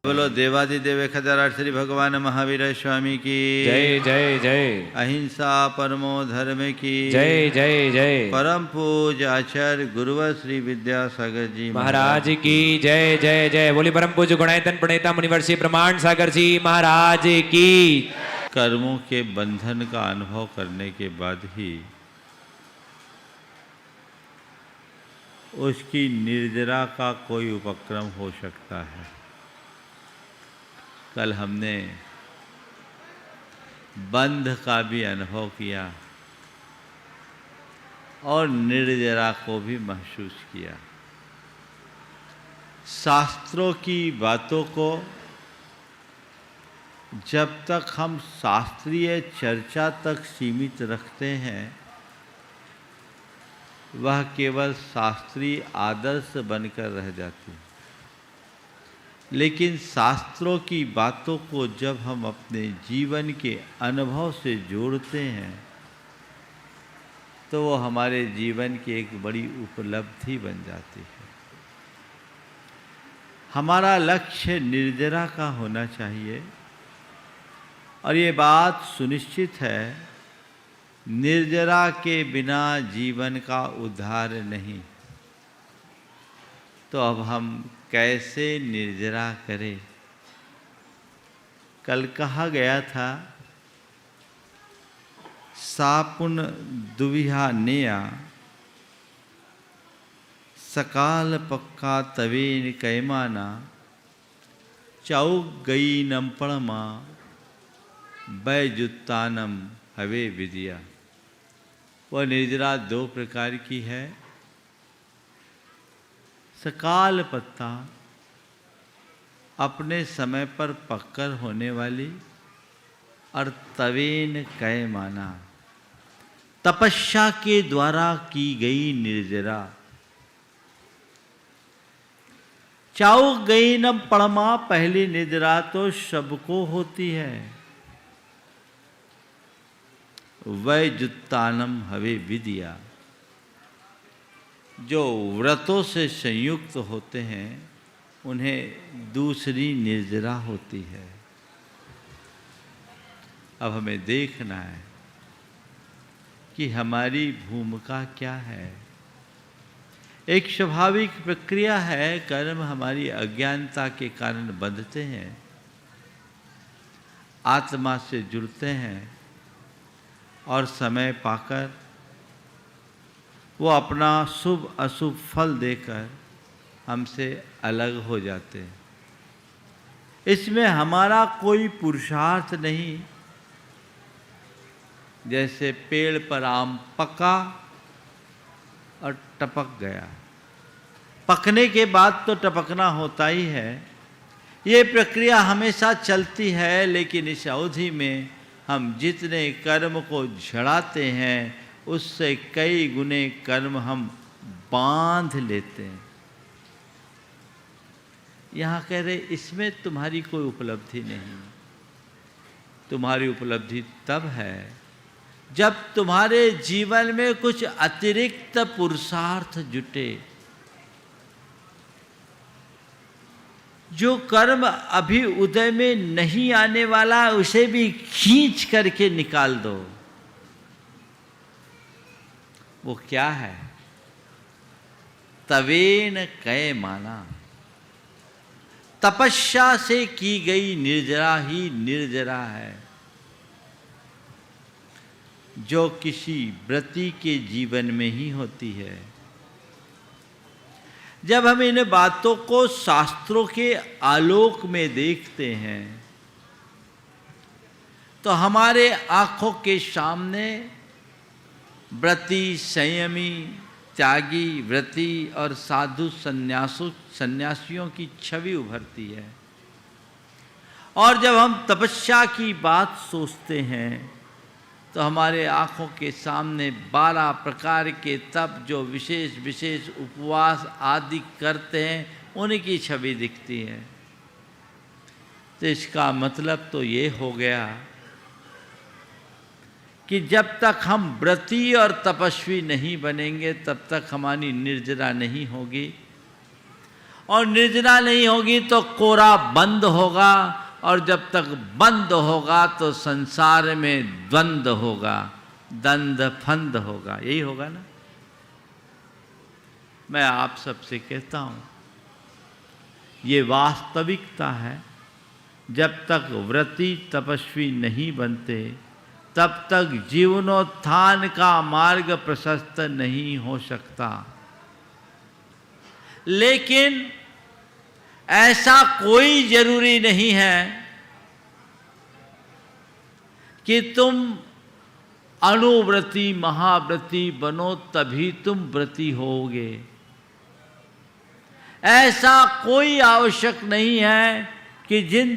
बोलो देवादिदेव खजाराट श्री भगवान महावीर स्वामी की जय जय जय। अहिंसा परमो धर्म की जय जय जय। परम पूज आचार्य गुरुवर श्री विद्यासागर जी महाराज की जय जय जय। बोली परम पूज गुणायतन प्रणेता मुनिवर श्री प्रमाण सागर जी महाराज की। कर्मों के बंधन का अनुभव करने के बाद ही उसकी निर्जरा का कोई उपक्रम हो सकता है। कल हमने बंध का भी अनुभव किया और निर्जरा को भी महसूस किया। शास्त्रों की बातों को जब तक हम शास्त्रीय चर्चा तक सीमित रखते हैं वह केवल शास्त्रीय आदर्श बनकर रह जाती है, लेकिन शास्त्रों की बातों को जब हम अपने जीवन के अनुभव से जोड़ते हैं तो वो हमारे जीवन की एक बड़ी उपलब्धि बन जाती है। हमारा लक्ष्य निर्जरा का होना चाहिए और ये बात सुनिश्चित है, निर्जरा के बिना जीवन का उद्धार नहीं। तो अब हम कैसे निर्जरा करें? कल कहा गया था सापुन दुविहा नेया सकाल पक्का तवेन कैमाना चौक गई नमपणमा बैजुत्तानम हवे विद्या। वह निर्जरा दो प्रकार की है। सकाल पत्ता अपने समय पर पककर होने वाली और तवेन कै माना तपस्या के द्वारा की गई निर्जरा। चाउ गई न पड़मा पहली निर्जरा तो सबको होती है। वै जुत्तानम हवे विद्या। जो व्रतों से संयुक्त होते हैं उन्हें दूसरी निर्जरा होती है। अब हमें देखना है कि हमारी भूमिका क्या है। एक स्वाभाविक प्रक्रिया है, कर्म हमारी अज्ञानता के कारण बंधते हैं, आत्मा से जुड़ते हैं और समय पाकर वो अपना शुभ अशुभ फल देकर हमसे अलग हो जाते हैं। इसमें हमारा कोई पुरुषार्थ नहीं। जैसे पेड़ पर आम पका और टपक गया, पकने के बाद तो टपकना होता ही है। ये प्रक्रिया हमेशा चलती है, लेकिन इस अवधि में हम जितने कर्म को झड़ाते हैं उससे कई गुने कर्म हम बांध लेते हैं। यहाँ कह रहे इसमें तुम्हारी कोई उपलब्धि नहीं। तुम्हारी उपलब्धि तब है जब तुम्हारे जीवन में कुछ अतिरिक्त पुरुषार्थ जुटे। जो कर्म अभी उदय में नहीं आने वाला उसे भी खींच करके निकाल दो। वो क्या है? तवेन कै माना। तपस्या से की गई निर्जरा ही निर्जरा है, जो किसी व्रती के जीवन में ही होती है। जब हम इन बातों को शास्त्रों के आलोक में देखते हैं तो हमारे आंखों के सामने व्रती, संयमी, त्यागी, व्रती और साधु सन्यासियों की छवि उभरती है। और जब हम तपस्या की बात सोचते हैं तो हमारे आँखों के सामने 12 प्रकार के तप जो विशेष विशेष उपवास आदि करते हैं उनकी छवि दिखती है। तो इसका मतलब तो ये हो गया कि जब तक हम व्रती और तपस्वी नहीं बनेंगे तब तक हमारी निर्जरा नहीं होगी और निर्जना नहीं होगी तो कोरा बंद होगा, और जब तक बंद होगा तो संसार में द्वंद्व होगा, दंद फंद होगा। यही होगा ना। मैं आप सबसे कहता हूं, ये वास्तविकता है। जब तक व्रती तपस्वी नहीं बनते तब तक जीवनोत्थान का मार्ग प्रशस्त नहीं हो सकता। लेकिन ऐसा कोई जरूरी नहीं है कि तुम अनुव्रती महाव्रती बनो तभी तुम व्रती होगे। ऐसा कोई आवश्यक नहीं है कि जिन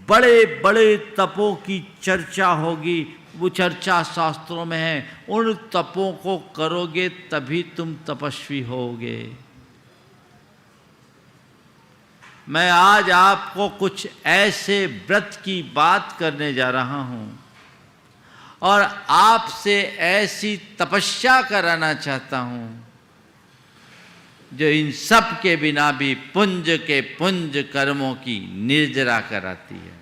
बड़े बड़े तपों की चर्चा होगी, वो चर्चा शास्त्रों में है, उन तपों को करोगे तभी तुम तपस्वी होगे। मैं आज आपको कुछ ऐसे व्रत की बात करने जा रहा हूं और आपसे ऐसी तपस्या कराना चाहता हूं जो इन सब के बिना भी पुंज के पुंज कर्मों की निर्जरा कराती है।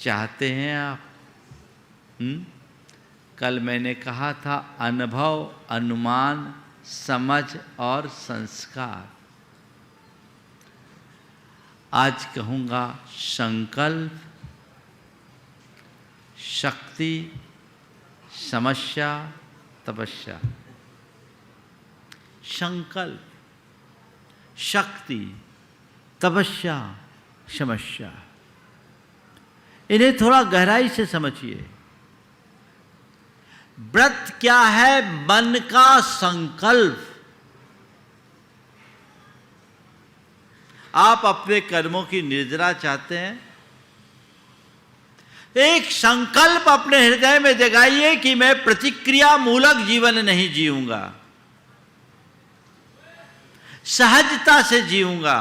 चाहते हैं आप? कल मैंने कहा था अनुभव, अनुमान, समझ और संस्कार। आज कहूंगा संकल्प, शक्ति, समस्या, तपस्या। संकल्प, शक्ति, तपस्या, समस्या, इन्हें थोड़ा गहराई से समझिए। व्रत क्या है? मन का संकल्प। आप अपने कर्मों की निर्जरा चाहते हैं, एक संकल्प अपने हृदय में जगाइए कि मैं प्रतिक्रिया मूलक जीवन नहीं जीऊंगा, सहजता से जीऊंगा,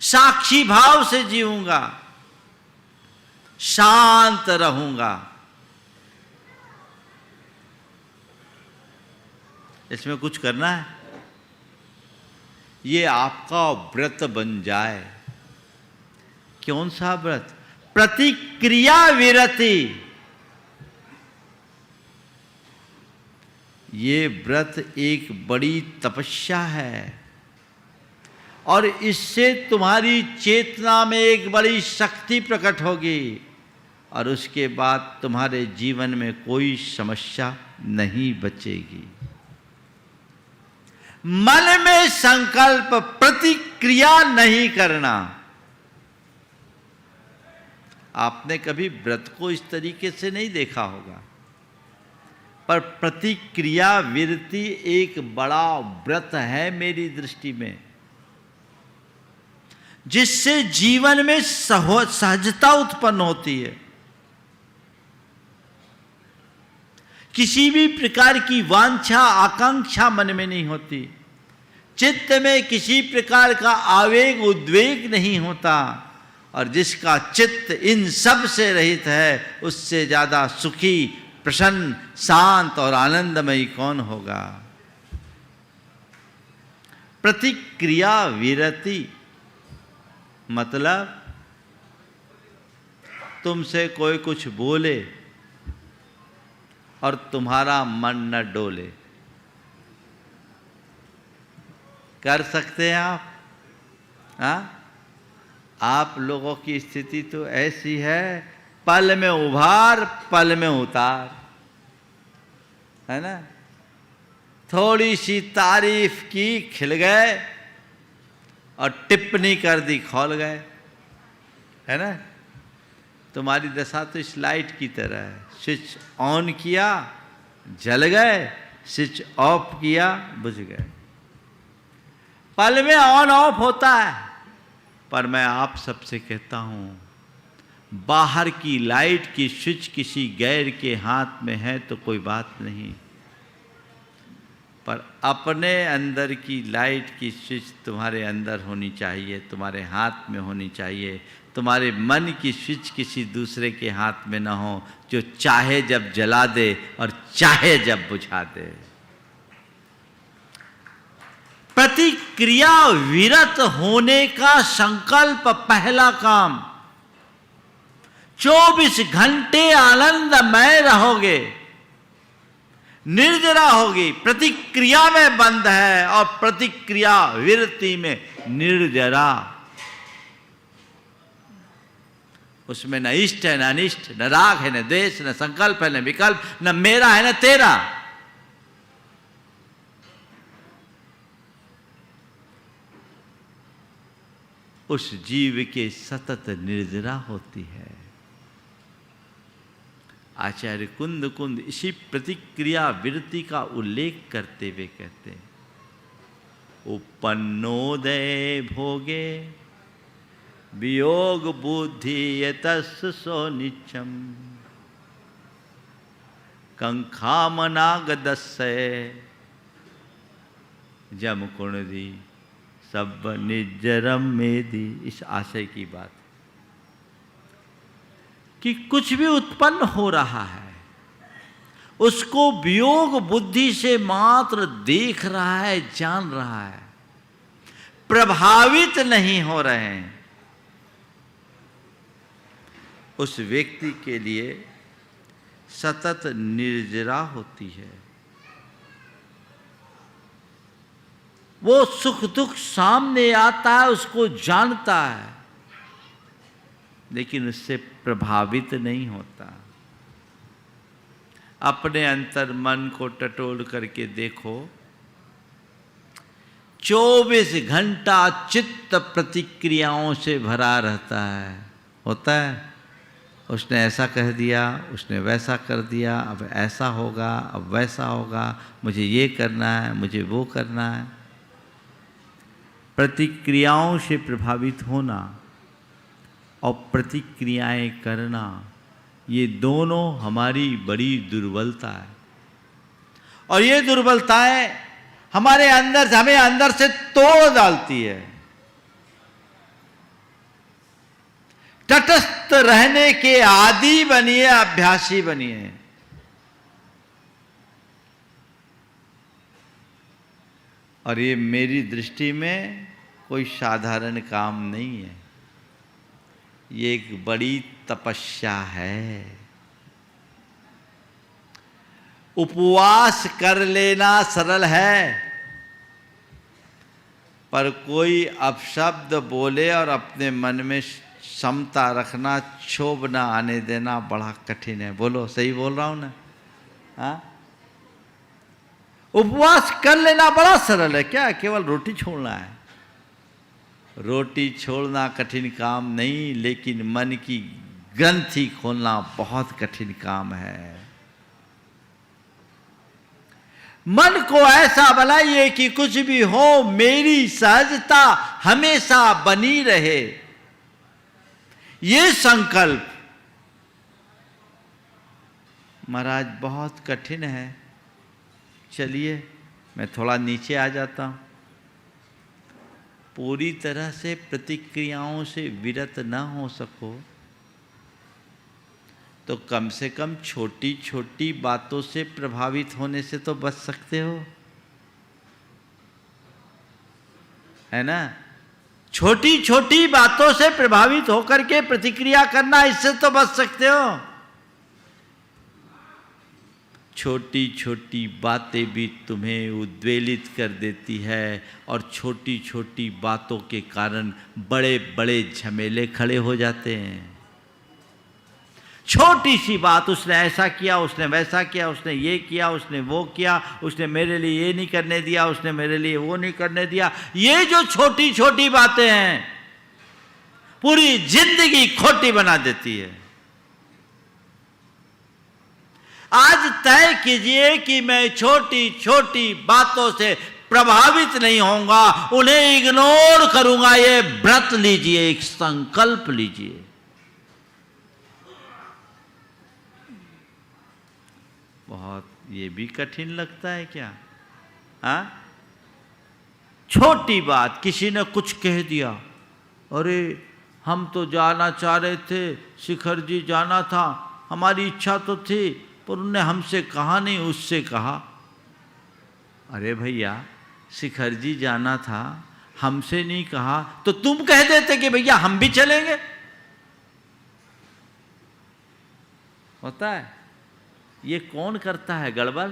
साक्षी भाव से जीऊंगा, शांत रहूंगा। इसमें कुछ करना है, ये आपका व्रत बन जाए। कौन सा व्रत? प्रतिक्रिया विरति। ये व्रत एक बड़ी तपस्या है और इससे तुम्हारी चेतना में एक बड़ी शक्ति प्रकट होगी और उसके बाद तुम्हारे जीवन में कोई समस्या नहीं बचेगी। मन में संकल्प, प्रतिक्रिया नहीं करना। आपने कभी व्रत को इस तरीके से नहीं देखा होगा, पर प्रतिक्रिया विरति एक बड़ा व्रत है मेरी दृष्टि में, जिससे जीवन में सहजता उत्पन्न होती है। किसी भी प्रकार की वांछा आकांक्षा मन में नहीं होती, चित्त में किसी प्रकार का आवेग उद्वेग नहीं होता, और जिसका चित्त इन सब से रहित है उससे ज्यादा सुखी, प्रसन्न, शांत और आनंदमयी कौन होगा। प्रतिक्रिया विरति मतलब तुमसे कोई कुछ बोले और तुम्हारा मन न डोले। कर सकते हैं आप? हाँ, आप लोगों की स्थिति तो ऐसी है, पल में उभार पल में उतार, है ना। थोड़ी सी तारीफ की खिल गए और टिप्पणी कर दी खौल गए, है ना। तुम्हारी दशा तो इस लाइट की तरह है, स्विच ऑन किया जल गए, स्विच ऑफ किया बुझ गए। पल में ऑन ऑफ होता है। पर मैं आप सबसे कहता हूं, बाहर की लाइट की स्विच किसी गैर के हाथ में है तो कोई बात नहीं, पर अपने अंदर की लाइट की स्विच तुम्हारे अंदर होनी चाहिए, तुम्हारे हाथ में होनी चाहिए। तुम्हारे मन की स्विच किसी दूसरे के हाथ में ना हो, जो चाहे जब जला दे और चाहे जब बुझा दे। प्रतिक्रिया विरत होने का संकल्प पहला काम। 24 घंटे आनंदमय रहोगे, निर्जरा होगी, प्रतिक्रिया में बंद है और प्रतिक्रिया विरति में निर्जरा। उसमें न इष्ट है न अनिष्ट, न राग है न द्वेष, न संकल्प है न विकल्प, न मेरा है न तेरा। उस जीव के सतत निर्जरा होती है। आचार्य कुंद कुंद इसी प्रतिक्रिया विरति का उल्लेख करते हुए कहते हैं, उपन्नोदय भोगे वियोग बुद्धि यतस् सो नित्यम कंखामनागदस्य जम कुणदी सब निजरम मेदी। इस आशय की बात कि कुछ भी उत्पन्न हो रहा है, उसको वियोग बुद्धि से मात्र देख रहा है, जान रहा है, प्रभावित नहीं हो रहे हैं। उस व्यक्ति के लिए सतत निर्जरा होती है। वो सुख दुख सामने आता है, उसको जानता है, लेकिन उससे प्रभावित नहीं होता। अपने अंतर मन को टटोल करके देखो, 24 घंटा चित्त प्रतिक्रियाओं से भरा रहता है। होता है, उसने ऐसा कह दिया, उसने वैसा कर दिया, अब ऐसा होगा, अब वैसा होगा, मुझे ये करना है, मुझे वो करना है। प्रतिक्रियाओं से प्रभावित होना और प्रतिक्रियाएं करना, ये दोनों हमारी बड़ी दुर्बलता है। और ये दुर्बलताएं हमारे अंदर, हमें अंदर से तोड़ डालती है। तटस्थ रहने के आदी बनिए, अभ्यासी बनिए। और ये मेरी दृष्टि में कोई साधारण काम नहीं है, ये एक बड़ी तपस्या है। उपवास कर लेना सरल है, पर कोई अपशब्द बोले और अपने मन में समता रखना, क्षोभ ना आने देना बड़ा कठिन है। बोलो, सही बोल रहा हूं ना? हाँ, उपवास कर लेना बड़ा सरल है। क्या केवल रोटी छोड़ना है? रोटी छोड़ना कठिन काम नहीं, लेकिन मन की ग्रंथि खोलना बहुत कठिन काम है। मन को ऐसा बनाइए कि कुछ भी हो, मेरी सहजता हमेशा बनी रहे। ये संकल्प महाराज बहुत कठिन है। चलिए मैं थोड़ा नीचे आ जाता हूं। पूरी तरह से प्रतिक्रियाओं से विरत न हो सको तो कम से कम छोटी छोटी बातों से प्रभावित होने से तो बच सकते हो, है ना? छोटी छोटी बातों से प्रभावित होकर के प्रतिक्रिया करना, इससे तो बच सकते हो। छोटी छोटी बातें भी तुम्हें उद्वेलित कर देती है और छोटी छोटी बातों के कारण बड़े बड़े झमेले खड़े हो जाते हैं। छोटी सी बात, उसने ऐसा किया, उसने वैसा किया, उसने ये किया, उसने वो किया, उसने मेरे लिए ये नहीं करने दिया, उसने मेरे लिए वो नहीं करने दिया। ये जो छोटी छोटी बातें हैं पूरी जिंदगी खोटी बना देती है। आज तय कीजिए कि मैं छोटी छोटी बातों से प्रभावित नहीं होऊंगा, उन्हें इग्नोर करूंगा। ये व्रत लीजिए, एक संकल्प लीजिए। बहुत ये भी कठिन लगता है क्या? हाँ, छोटी बात, किसी ने कुछ कह दिया, अरे हम तो जाना चाह रहे थे, शिखर जी जाना था, हमारी इच्छा तो थी, पर उन्होंने हमसे कहा नहीं, उससे कहा। अरे भैया, शिखर जी जाना था, हमसे नहीं कहा तो तुम कह देते कि भैया हम भी चलेंगे। होता है। ये कौन करता है गड़बड़?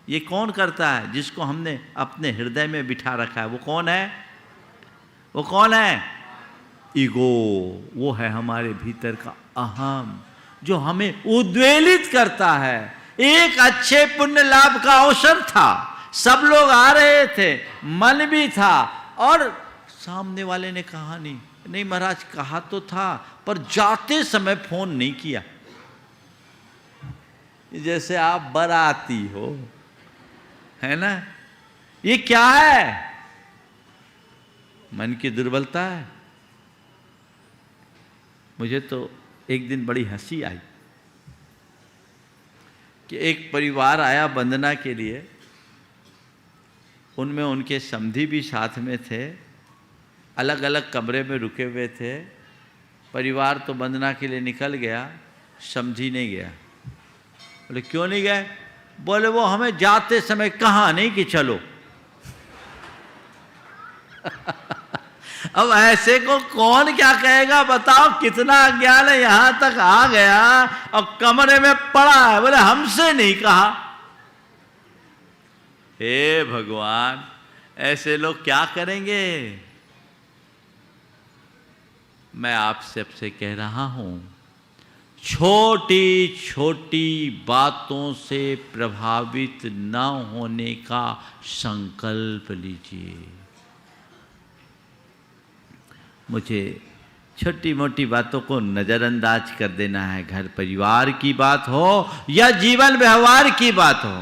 ये कौन करता है? जिसको हमने अपने हृदय में बिठा रखा है। वो कौन है? वो कौन है? ईगो। वो है हमारे भीतर का अहम, जो हमें उद्वेलित करता है। एक अच्छे पुण्य लाभ का अवसर था, सब लोग आ रहे थे, मन भी था, और सामने वाले ने कहा नहीं महाराज, कहा तो था पर जाते समय फोन नहीं किया। जैसे आप बाराती हो, है ना? ये क्या है? मन की दुर्बलता है। मुझे तो एक दिन बड़ी हंसी आई कि एक परिवार आया वंदना के लिए, उनमें उनके समधी भी साथ में थे, अलग अलग कमरे में रुके हुए थे। परिवार तो वंदना के लिए निकल गया, समधी नहीं गया। बोले क्यों नहीं गए? बोले वो हमें जाते समय कहा नहीं कि चलो। अब ऐसे को कौन क्या कहेगा बताओ? कितना अज्ञान है, यहां तक आ गया और कमरे में पड़ा है, बोले हमसे नहीं कहा। हे भगवान, ऐसे लोग क्या करेंगे? मैं आप सबसे कह रहा हूं, छोटी छोटी बातों से प्रभावित न होने का संकल्प लीजिए। मुझे छोटी मोटी बातों को नजरअंदाज कर देना है, घर परिवार की बात हो या जीवन व्यवहार की बात हो।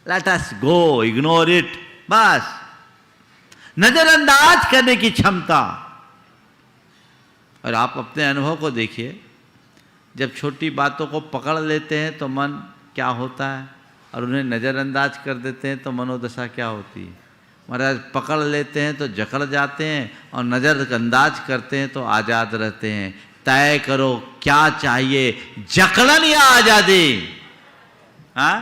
Let us go, ignore it, बस। नजरअंदाज करने की क्षमता। और आप अपने अनुभव को देखिए, जब छोटी बातों को पकड़ लेते हैं तो मन क्या होता है, और उन्हें नज़रअंदाज कर देते हैं तो मनोदशा क्या होती है। महाराज पकड़ लेते हैं तो जकड़ जाते हैं, और नज़रअंदाज करते हैं तो आज़ाद रहते हैं। तय करो क्या चाहिए, जकड़न या आज़ादी? हाँ,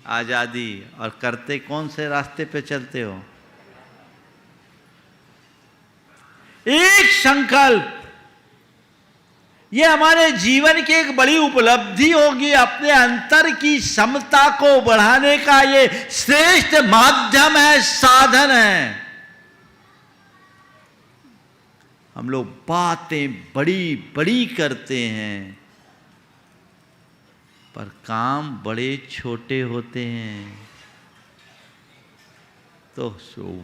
आज़ादी। और करते कौन से रास्ते पे चलते हो? एक संकल्प। ये हमारे जीवन की एक बड़ी उपलब्धि होगी। अपने अंतर की समता को बढ़ाने का ये श्रेष्ठ माध्यम है, साधन है। हम लोग बातें बड़ी बड़ी करते हैं, पर काम बड़े छोटे होते हैं। तो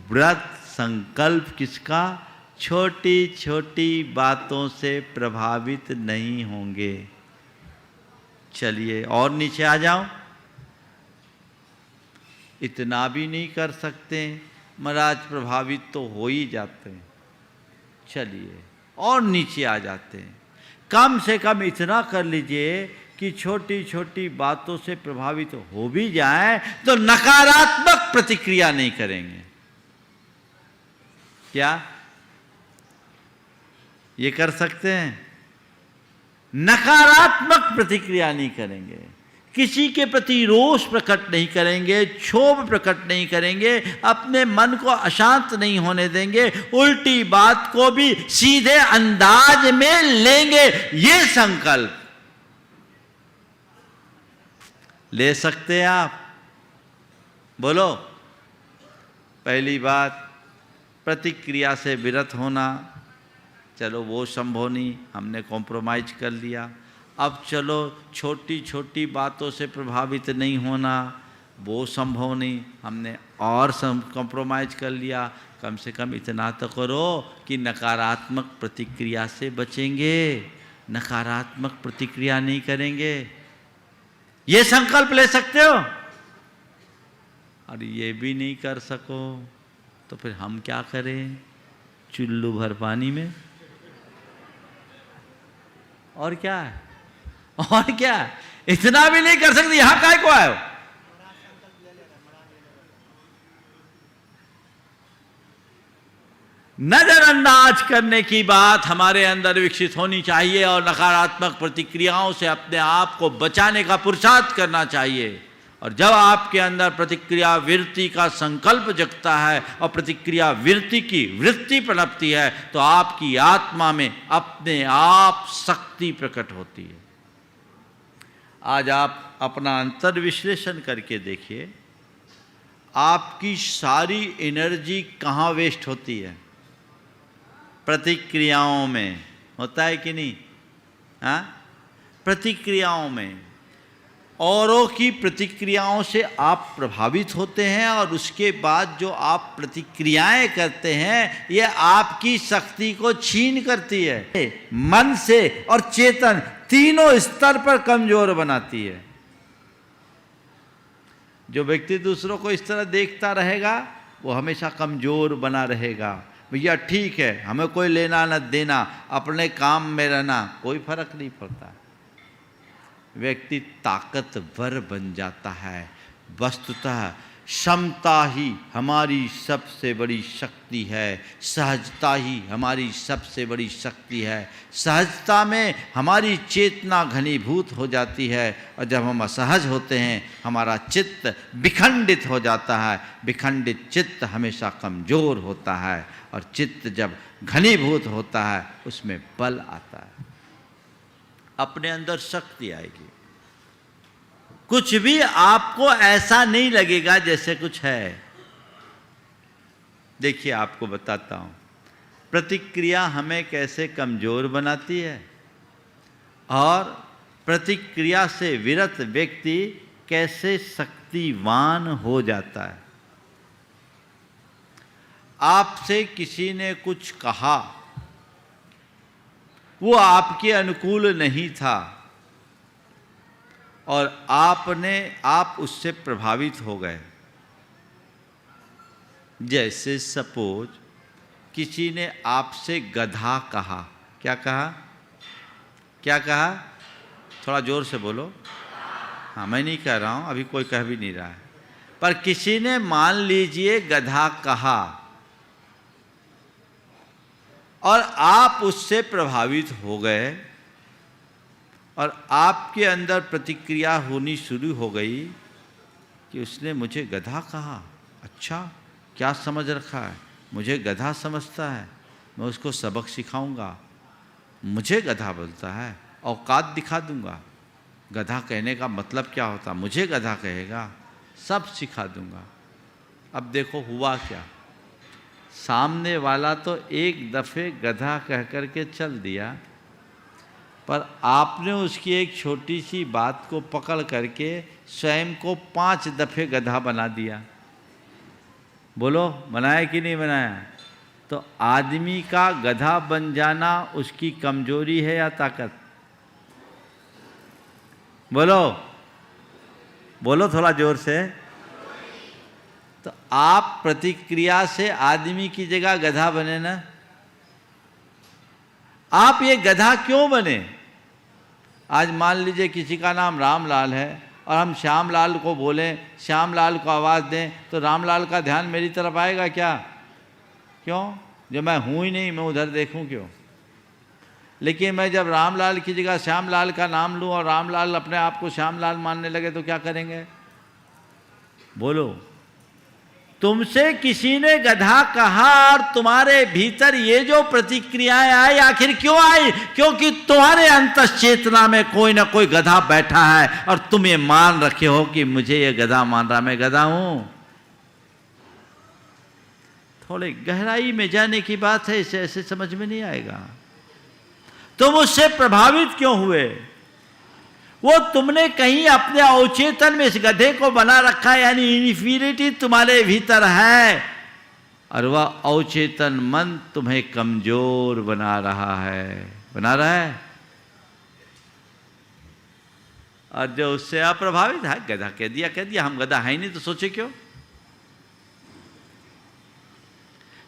व्रत संकल्प किसका? छोटी छोटी बातों से प्रभावित नहीं होंगे। चलिए और नीचे आ जाओ। इतना भी नहीं कर सकते महाराज, प्रभावित तो हो ही जाते हैं। चलिए और नीचे आ जाते हैं। कम से कम इतना कर लीजिए कि छोटी छोटी बातों से प्रभावित हो भी जाए तो नकारात्मक प्रतिक्रिया नहीं करेंगे। क्या ये कर सकते हैं? नकारात्मक प्रतिक्रिया नहीं करेंगे, किसी के प्रति रोष प्रकट नहीं करेंगे, क्षोभ प्रकट नहीं करेंगे, अपने मन को अशांत नहीं होने देंगे, उल्टी बात को भी सीधे अंदाज में लेंगे। ये संकल्प ले सकते हैं आप? बोलो। पहली बात, प्रतिक्रिया से विरत होना। चलो वो संभव नहीं, हमने कॉम्प्रोमाइज कर लिया। अब चलो छोटी छोटी बातों से प्रभावित नहीं होना, वो संभव नहीं, हमने और कॉम्प्रोमाइज कर लिया। कम से कम इतना तो करो कि नकारात्मक प्रतिक्रिया से बचेंगे, नकारात्मक प्रतिक्रिया नहीं करेंगे। ये संकल्प ले सकते हो? और ये भी नहीं कर सको तो फिर हम क्या करें? चुल्लू भर पानी में। और क्या है? और क्या है? इतना भी नहीं कर सकते, यहां काय को आए हो? नजरअंदाज करने की बात हमारे अंदर विकसित होनी चाहिए, और नकारात्मक प्रतिक्रियाओं से अपने आप को बचाने का पुरुषार्थ करना चाहिए। और जब आपके अंदर प्रतिक्रिया वृत्ति का संकल्प जगता है और प्रतिक्रिया वृत्ति की वृत्ति पनपती है तो आपकी आत्मा में अपने आप शक्ति प्रकट होती है। आज आप अपना अंतर विश्लेषण करके देखिए, आपकी सारी एनर्जी कहाँ वेस्ट होती है? प्रतिक्रियाओं में। होता है कि नहीं? हाँ, प्रतिक्रियाओं में। औरों की प्रतिक्रियाओं से आप प्रभावित होते हैं और उसके बाद जो आप प्रतिक्रियाएं करते हैं ये आपकी शक्ति को छीन करती है, मन से और चेतन तीनों स्तर पर कमजोर बनाती है। जो व्यक्ति दूसरों को इस तरह देखता रहेगा वो हमेशा कमजोर बना रहेगा। भैया ठीक है, हमें कोई लेना न देना, अपने काम में रहना, कोई फर्क नहीं पड़ता। व्यक्ति ताकतवर बन जाता है। वस्तुतः क्षमता ही हमारी सबसे बड़ी शक्ति है, सहजता ही हमारी सबसे बड़ी शक्ति है। सहजता में हमारी चेतना घनीभूत हो जाती है और जब हम असहज होते हैं हमारा चित्त विखंडित हो जाता है। विखंडित चित्त हमेशा कमजोर होता है और चित्त जब घनीभूत होता है उसमें बल आता है, अपने अंदर शक्ति आएगी। कुछ भी आपको ऐसा नहीं लगेगा जैसे कुछ है। देखिए आपको बताता हूं, प्रतिक्रिया हमें कैसे कमजोर बनाती है और प्रतिक्रिया से विरत व्यक्ति कैसे शक्तिवान हो जाता है। आपसे किसी ने कुछ कहा, वो आपके अनुकूल नहीं था और आप उससे प्रभावित हो गए। जैसे सपोज किसी ने आपसे गधा कहा। क्या कहा? क्या कहा? थोड़ा जोर से बोलो। हाँ, मैं नहीं कह रहा हूं, अभी कोई कह भी नहीं रहा है, पर किसी ने मान लीजिए गधा कहा और आप उससे प्रभावित हो गए और आपके अंदर प्रतिक्रिया होनी शुरू हो गई कि उसने मुझे गधा कहा। अच्छा, क्या समझ रखा है? मुझे गधा समझता है, मैं उसको सबक सिखाऊंगा। मुझे गधा बोलता है, औकात दिखा दूंगा। गधा कहने का मतलब क्या होता, मुझे गधा कहेगा, सब सिखा दूंगा। अब देखो हुआ क्या, सामने वाला तो एक दफ़े गधा कह करके चल दिया, पर आपने उसकी एक छोटी सी बात को पकड़ करके स्वयं को 5 दफ़े गधा बना दिया। बोलो, बनाया कि नहीं बनाया? तो आदमी का गधा बन जाना उसकी कमजोरी है या ताकत? बोलो, बोलो थोड़ा जोर से। तो आप प्रतिक्रिया से आदमी की जगह गधा बने ना। आप ये गधा क्यों बने? आज मान लीजिए किसी का नाम रामलाल है और हम श्यामलाल को बोलें, श्यामलाल को आवाज़ दें, तो रामलाल का ध्यान मेरी तरफ आएगा क्या? क्यों? जब मैं हूँ ही नहीं, मैं उधर देखूँ क्यों? लेकिन मैं जब रामलाल की जगह श्यामलाल का नाम लूँ और रामलाल अपने आप को श्यामलाल मानने लगे तो क्या करेंगे? बोलो। तुमसे किसी ने गधा कहा और तुम्हारे भीतर ये जो प्रतिक्रियाएं आई, आखिर क्यों आई? क्योंकि तुम्हारे अंतश्चेतना में कोई ना कोई गधा बैठा है और तुम ये मान रखे हो कि मुझे ये गधा मान रहा, मैं गधा हूं। थोड़े गहराई में जाने की बात है, इसे ऐसे समझ में नहीं आएगा। तुम उससे प्रभावित क्यों हुए? वो तुमने कहीं अपने अवचेतन में इस गधे को बना रखा है, यानी इन्फीरिटी तुम्हारे भीतर है और वह अवचेतन मन तुम्हें कमजोर बना रहा है, बना रहा है। और जो उससे अप्रभावित है, गधा कह दिया, हम गधा है ही नहीं तो सोचे क्यों?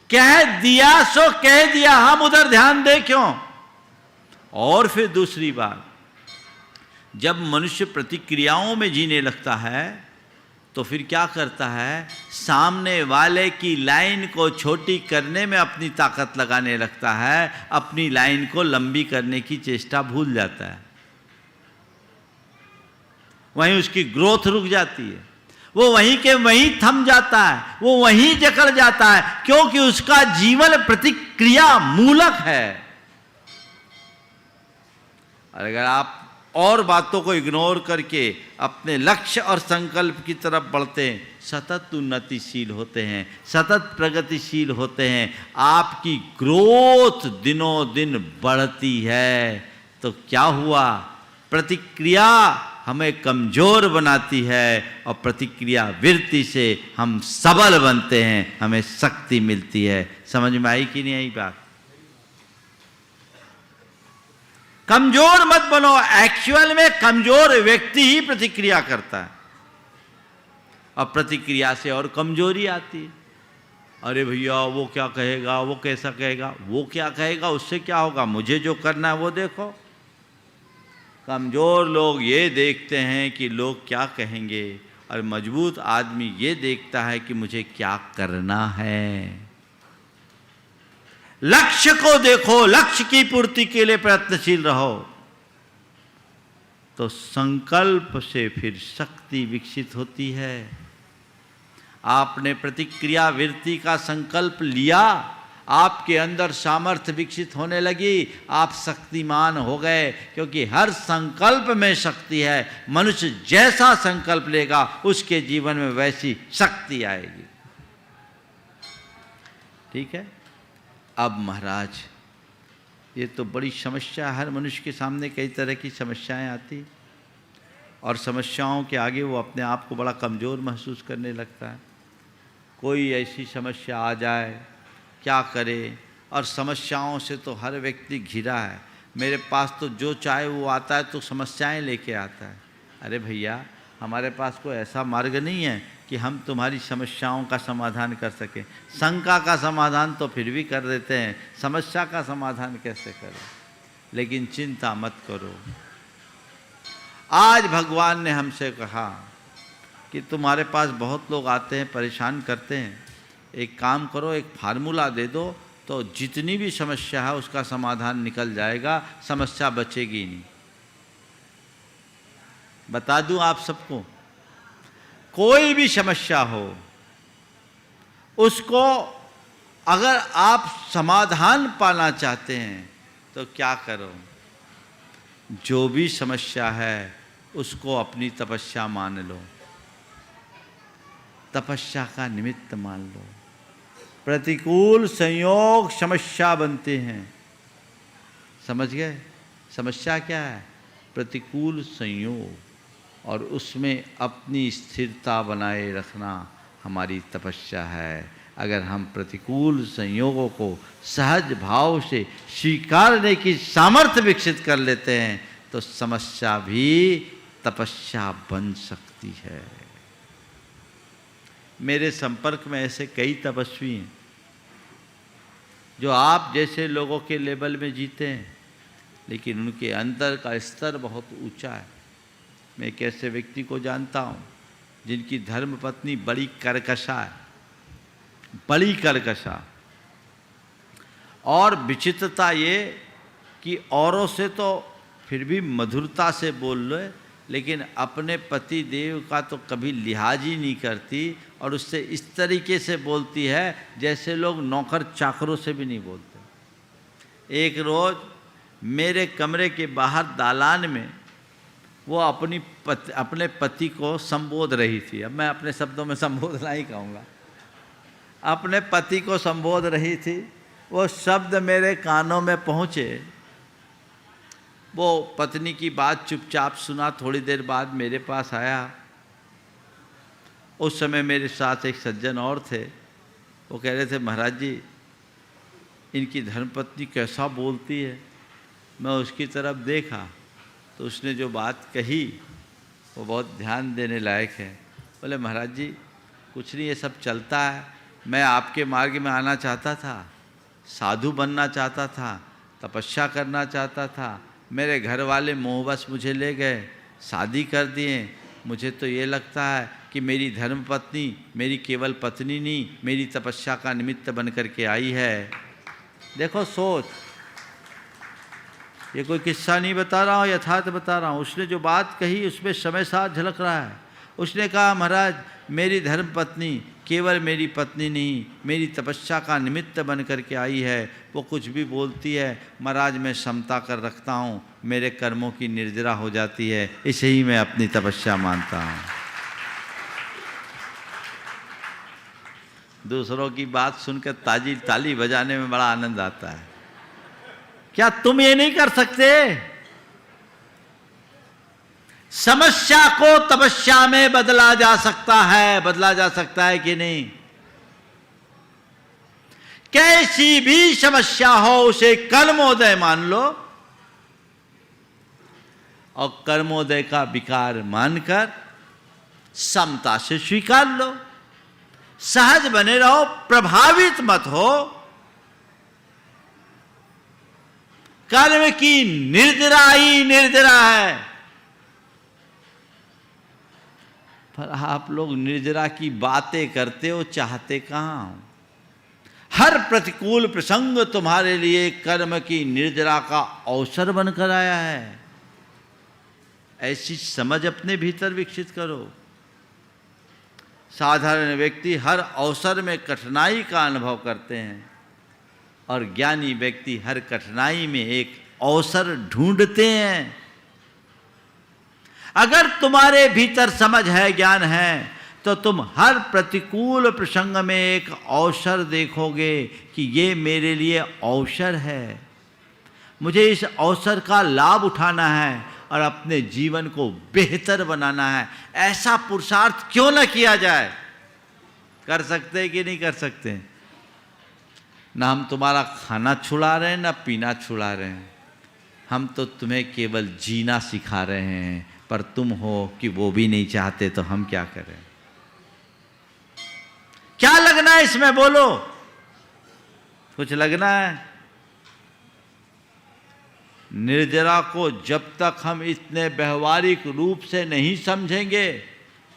कह दिया सो कह दिया, हम उधर ध्यान दे क्यों? और फिर दूसरी बात, जब मनुष्य प्रतिक्रियाओं में जीने लगता है तो फिर क्या करता है? सामने वाले की लाइन को छोटी करने में अपनी ताकत लगाने लगता है, अपनी लाइन को लंबी करने की चेष्टा भूल जाता है। वहीं उसकी ग्रोथ रुक जाती है, वो वहीं के वहीं थम जाता है, वो वहीं जकड़ जाता है, क्योंकि उसका जीवन प्रतिक्रिया मूलक है। और अगर आप और बातों को इग्नोर करके अपने लक्ष्य और संकल्प की तरफ बढ़ते हैं, सतत उन्नतिशील होते हैं, सतत प्रगतिशील होते हैं, आपकी ग्रोथ दिनों दिन बढ़ती है। तो क्या हुआ? प्रतिक्रिया हमें कमजोर बनाती है और प्रतिक्रिया वृत्ति से हम सबल बनते हैं, हमें शक्ति मिलती है। समझ में आई कि नहीं आई बात? कमजोर मत बनो। एक्चुअल में कमजोर व्यक्ति ही प्रतिक्रिया करता है और प्रतिक्रिया से और कमजोरी आती है। अरे भैया वो क्या कहेगा, वो कैसा कहेगा, वो क्या कहेगा, उससे क्या होगा, मुझे जो करना है वो देखो। कमजोर लोग ये देखते हैं कि लोग क्या कहेंगे, और मजबूत आदमी ये देखता है कि मुझे क्या करना है। लक्ष्य को देखो, लक्ष्य की पूर्ति के लिए प्रयत्नशील रहो, तो संकल्प से फिर शक्ति विकसित होती है। आपने प्रतिक्रिया वृत्ति का संकल्प लिया, आपके अंदर सामर्थ्य विकसित होने लगी, आप शक्तिमान हो गए, क्योंकि हर संकल्प में शक्ति है। मनुष्य जैसा संकल्प लेगा उसके जीवन में वैसी शक्ति आएगी। ठीक है। अब महाराज, ये तो बड़ी समस्या, हर मनुष्य के सामने कई तरह की समस्याएं आती, और समस्याओं के आगे वो अपने आप को बड़ा कमज़ोर महसूस करने लगता है। कोई ऐसी समस्या आ जाए, क्या करे, और समस्याओं से तो हर व्यक्ति घिरा है। मेरे पास तो जो चाहे वो आता है, तो समस्याएं लेके आता है। अरे भैया, हमारे पास कोई ऐसा मार्ग नहीं है कि हम तुम्हारी समस्याओं का समाधान कर सकें। शंका का समाधान तो फिर भी कर देते हैं, समस्या का समाधान कैसे करें? लेकिन चिंता मत करो। आज भगवान ने हमसे कहा कि तुम्हारे पास बहुत लोग आते हैं, परेशान करते हैं, एक काम करो, एक फार्मूला दे दो, तो जितनी भी समस्या है उसका समाधान निकल जाएगा, समस्या बचेगी नहीं। बता दूं आप सबको, कोई भी समस्या हो, उसको अगर आप समाधान पाना चाहते हैं तो क्या करो? जो भी समस्या है उसको अपनी तपस्या मान लो, तपस्या का निमित्त मान लो। प्रतिकूल संयोग समस्या बनते हैं। समझ गए? समस्या क्या है? प्रतिकूल संयोग, और उसमें अपनी स्थिरता बनाए रखना हमारी तपस्या है। अगर हम प्रतिकूल संयोगों को सहज भाव से स्वीकारने की सामर्थ्य विकसित कर लेते हैं, तो समस्या भी तपस्या बन सकती है। मेरे संपर्क में ऐसे कई तपस्वी हैं जो आप जैसे लोगों के लेवल में जीते हैं, लेकिन उनके अंदर का स्तर बहुत ऊंचा है। मैं एक ऐसे व्यक्ति को जानता हूँ जिनकी धर्मपत्नी बड़ी कर्कशा है, बड़ी कर्कशा, और विचित्रता ये कि औरों से तो फिर भी मधुरता से बोल लो, लेकिन अपने पति देव का तो कभी लिहाज ही नहीं करती, और उससे इस तरीके से बोलती है जैसे लोग नौकर चाकरों से भी नहीं बोलते। एक रोज़ मेरे कमरे के बाहर दालान में वो अपने पति को संबोध रही थी। अब मैं अपने शब्दों में संबोधना ही कहूँगा, अपने पति को संबोध रही थी। वो शब्द मेरे कानों में पहुँचे, वो पत्नी की बात चुपचाप सुना, थोड़ी देर बाद मेरे पास आया। उस समय मेरे साथ एक सज्जन और थे, वो कह रहे थे, महाराज जी इनकी धर्मपत्नी कैसा बोलती है। मैं उसकी तरफ देखा तो उसने जो बात कही वो बहुत ध्यान देने लायक है। बोले, महाराज जी कुछ नहीं, ये सब चलता है, मैं आपके मार्ग में आना चाहता था, साधु बनना चाहता था, तपस्या करना चाहता था, मेरे घर वाले मोहबस मुझे ले गए, शादी कर दिए। मुझे तो ये लगता है कि मेरी धर्मपत्नी मेरी केवल पत्नी नहीं, मेरी तपस्या का निमित्त बन कर के आई है। देखो सोच, ये कोई किस्सा नहीं बता रहा हूँ, यथार्थ बता रहा हूँ। उसने जो बात कही उसमें समय साथ झलक रहा है। उसने कहा, महाराज मेरी धर्म पत्नी केवल मेरी पत्नी नहीं, मेरी तपस्या का निमित्त बन करके आई है। वो कुछ भी बोलती है, महाराज मैं समता कर रखता हूँ, मेरे कर्मों की निर्जरा हो जाती है, इसे ही मैं अपनी तपस्या मानता हूँ। दूसरों की बात सुनकर ताली बजाने में बड़ा आनंद आता है। क्या तुम ये नहीं कर सकते? समस्या को तपस्या में बदला जा सकता है कि नहीं? कैसी भी समस्या हो उसे कर्मोदय मान लो और कर्मोदय का विकार मानकर समता से स्वीकार लो। सहज बने रहो, प्रभावित मत हो। कर्म की निर्जरा ही निर्जरा है। पर आप लोग निर्जरा की बातें करते हो, चाहते कहां हो? हर प्रतिकूल प्रसंग तुम्हारे लिए कर्म की निर्जरा का अवसर बनकर आया है। ऐसी समझ अपने भीतर विकसित करो। साधारण व्यक्ति हर अवसर में कठिनाई का अनुभव करते हैं और ज्ञानी व्यक्ति हर कठिनाई में एक अवसर ढूंढते हैं। अगर तुम्हारे भीतर समझ है, ज्ञान है, तो तुम हर प्रतिकूल प्रसंग में एक अवसर देखोगे कि ये मेरे लिए अवसर है, मुझे इस अवसर का लाभ उठाना है और अपने जीवन को बेहतर बनाना है। ऐसा पुरुषार्थ क्यों न किया जाए? कर सकते हैं कि नहीं कर सकते? ना हम तुम्हारा खाना छुड़ा रहे हैं, ना पीना छुड़ा रहे हैं। हम तो तुम्हें केवल जीना सिखा रहे हैं, पर तुम हो कि वो भी नहीं चाहते, तो हम क्या करें? क्या लगना है इसमें? बोलो, कुछ लगना है? निर्जरा को जब तक हम इतने व्यवहारिक रूप से नहीं समझेंगे,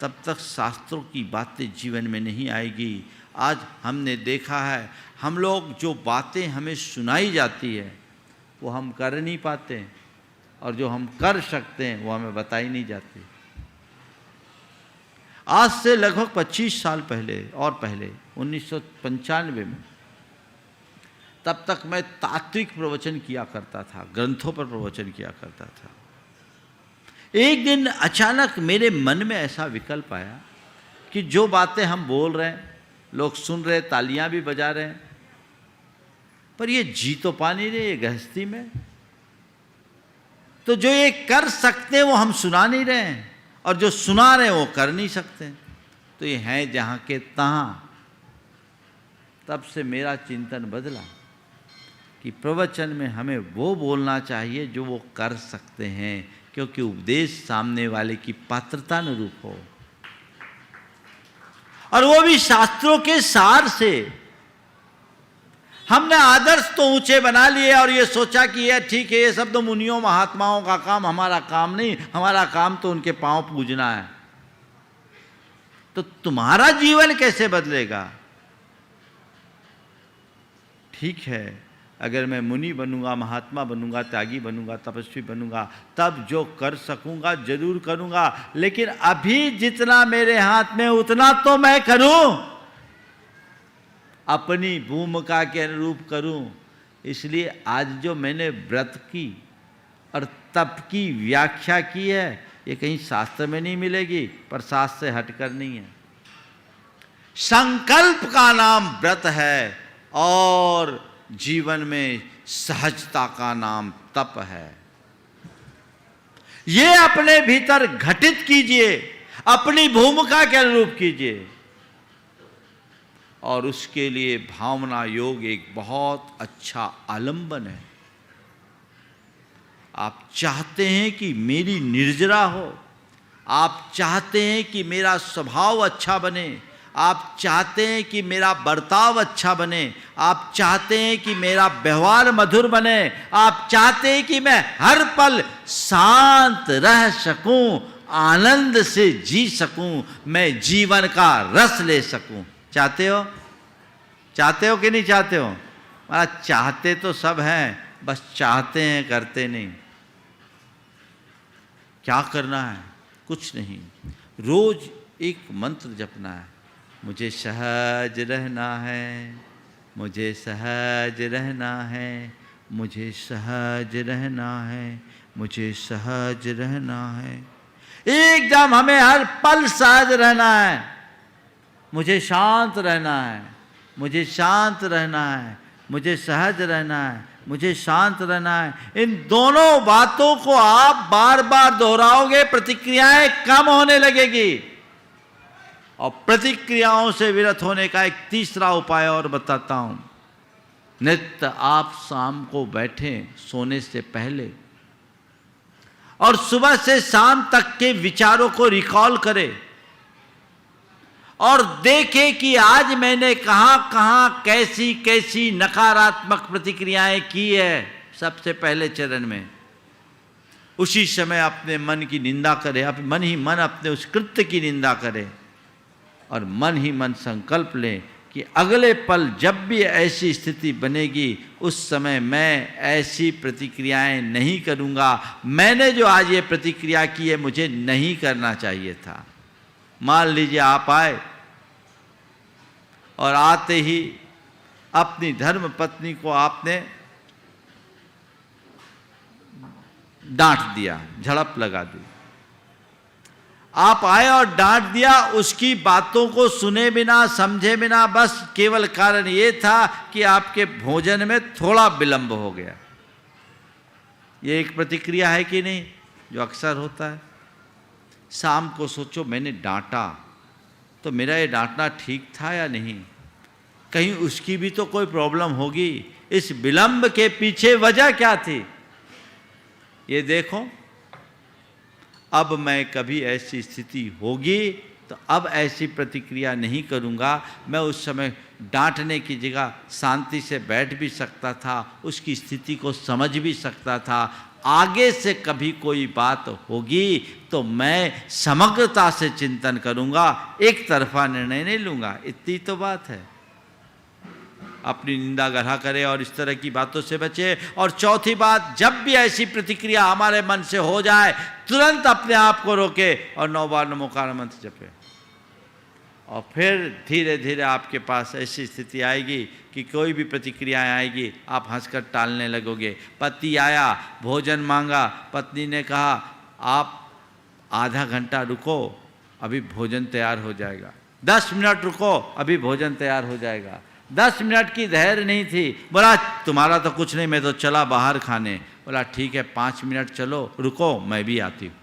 तब तक शास्त्रों की बातें जीवन में नहीं आएगी। आज हमने देखा है, हम लोग जो बातें हमें सुनाई जाती है वो हम कर नहीं पाते, और जो हम कर सकते हैं वो हमें बताई नहीं जाती। आज से लगभग 25 साल पहले और पहले 1995 में, तब तक मैं तात्विक प्रवचन किया करता था, ग्रंथों पर प्रवचन किया करता था। एक दिन अचानक मेरे मन में ऐसा विकल्प आया कि जो बातें हम बोल रहे हैं, लोग सुन रहे, तालियां भी बजा रहे हैं, पर ये जी तो पा नहीं रहे, ये गृहस्थी में। तो जो ये कर सकते हैं वो हम सुना नहीं रहे हैं, और जो सुना रहे हैं वो कर नहीं सकते। तो ये हैं जहाँ के तहाँ। तब से मेरा चिंतन बदला कि प्रवचन में हमें वो बोलना चाहिए जो वो कर सकते हैं, क्योंकि उपदेश सामने वाले की पात्रता अनुरूप हो, और वो भी शास्त्रों के सार से। हमने आदर्श तो ऊंचे बना लिए और ये सोचा कि ये ठीक है, ये सब तो मुनियों महात्माओं का काम, हमारा काम नहीं। हमारा काम तो उनके पांव पूजना है। तो तुम्हारा जीवन कैसे बदलेगा? ठीक है, अगर मैं मुनि बनूंगा, महात्मा बनूंगा, त्यागी बनूंगा, तपस्वी बनूंगा, तब जो कर सकूंगा जरूर करूंगा, लेकिन अभी जितना मेरे हाथ में उतना तो मैं करूं, अपनी भूमिका के अनुरूप करूं। इसलिए आज जो मैंने व्रत की और तप की व्याख्या की है, ये कहीं शास्त्र में नहीं मिलेगी, पर शास्त्र से हटकर नहीं है। संकल्प का नाम व्रत है और जीवन में सहजता का नाम तप है। ये अपने भीतर घटित कीजिए, अपनी भूमिका के अनुरूप कीजिए, और उसके लिए भावना योग एक बहुत अच्छा आलंबन है। आप चाहते हैं कि मेरी निर्जरा हो, आप चाहते हैं कि मेरा स्वभाव अच्छा बने, आप चाहते हैं कि मेरा बर्ताव अच्छा बने, आप चाहते हैं कि मेरा व्यवहार मधुर बने, आप चाहते हैं कि मैं हर पल शांत रह सकूं, आनंद से जी सकूं, मैं जीवन का रस ले सकूं। चाहते हो? चाहते हो कि नहीं चाहते हो? चाहते तो सब हैं, बस चाहते हैं, करते नहीं। क्या करना है? कुछ नहीं, रोज एक मंत्र जपना है, मुझे सहज रहना है, मुझे सहज रहना है, मुझे सहज रहना है, मुझे सहज रहना है। एकदम हमें हर पल सहज रहना है। मुझे शांत रहना है, मुझे शांत रहना है, मुझे सहज रहना है, मुझे शांत रहना है। इन दोनों बातों को आप बार बार दोहराओगे, प्रतिक्रियाएं कम होने लगेगी। और प्रतिक्रियाओं से विरत होने का एक तीसरा उपाय और बताता हूं। नित्य आप शाम को बैठें सोने से पहले और सुबह से शाम तक के विचारों को रिकॉल करें और देखें कि आज मैंने कहां कहां कैसी कैसी नकारात्मक प्रतिक्रियाएं की है। सबसे पहले चरण में उसी समय अपने मन की निंदा करें, मन ही मन अपने उस कृत्य की निंदा करें और मन ही मन संकल्प लें कि अगले पल जब भी ऐसी स्थिति बनेगी उस समय मैं ऐसी प्रतिक्रियाएं नहीं करूंगा। मैंने जो आज ये प्रतिक्रिया की है मुझे नहीं करना चाहिए था। मान लीजिए आप आए और आते ही अपनी धर्म पत्नी को आपने डांट दिया, झड़प लगा दी। आप आए और डांट दिया, उसकी बातों को सुने बिना, समझे बिना, बस केवल कारण ये था कि आपके भोजन में थोड़ा विलंब हो गया। ये एक प्रतिक्रिया है कि नहीं, जो अक्सर होता है। शाम को सोचो मैंने डांटा तो मेरा ये डांटना ठीक था या नहीं, कहीं उसकी भी तो कोई प्रॉब्लम होगी। इस विलंब के पीछे वजह क्या थी ये देखो। अब मैं कभी ऐसी स्थिति होगी तो अब ऐसी प्रतिक्रिया नहीं करूंगा। मैं उस समय डांटने की जगह शांति से बैठ भी सकता था, उसकी स्थिति को समझ भी सकता था। आगे से कभी कोई बात होगी तो मैं समग्रता से चिंतन करूंगा, एक तरफा निर्णय नहीं लूंगा। इतनी तो बात है। अपनी निंदा गढ़ा करे और इस तरह की बातों से बचे। और चौथी बात, जब भी ऐसी प्रतिक्रिया हमारे मन से हो जाए तुरंत अपने आप को रोके और 9 बार नमोकार मंत्र जपे। और फिर धीरे धीरे आपके पास ऐसी स्थिति आएगी कि कोई भी प्रतिक्रियाएं आएगी आप हंसकर टालने लगोगे। पति आया, भोजन मांगा, पत्नी ने कहा आप आधा घंटा रुको अभी भोजन तैयार हो जाएगा, 10 मिनट रुको अभी भोजन तैयार हो जाएगा। 10 मिनट की धैर्य नहीं थी, बोला तुम्हारा तो कुछ नहीं, मैं तो चला बाहर खाने। बोला ठीक है 5 मिनट चलो, रुको मैं भी आती हूँ।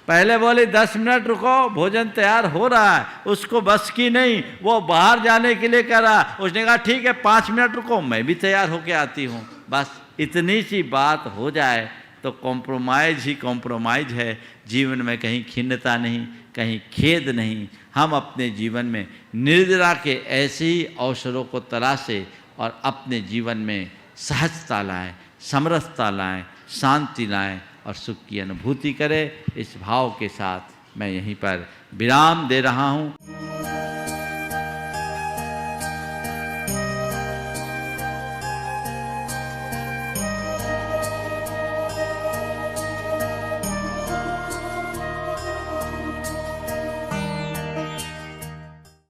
पहले बोले 10 मिनट रुको भोजन तैयार हो रहा है, उसको बस की नहीं, वो बाहर जाने के लिए कह रहा। उसने कहा ठीक है 5 मिनट रुको मैं भी तैयार होके आती हूँ। बस इतनी सी बात हो जाए तो कॉम्प्रोमाइज़ ही कॉम्प्रोमाइज़ है। जीवन में कहीं खिन्नता नहीं, कहीं खेद नहीं। हम अपने जीवन में निर्जरा के ऐसे ही अवसरों को तलाशें और अपने जीवन में सहजता लाएं, समरसता लाएं, शांति लाएं और सुख की अनुभूति करें। इस भाव के साथ मैं यहीं पर विराम दे रहा हूँ।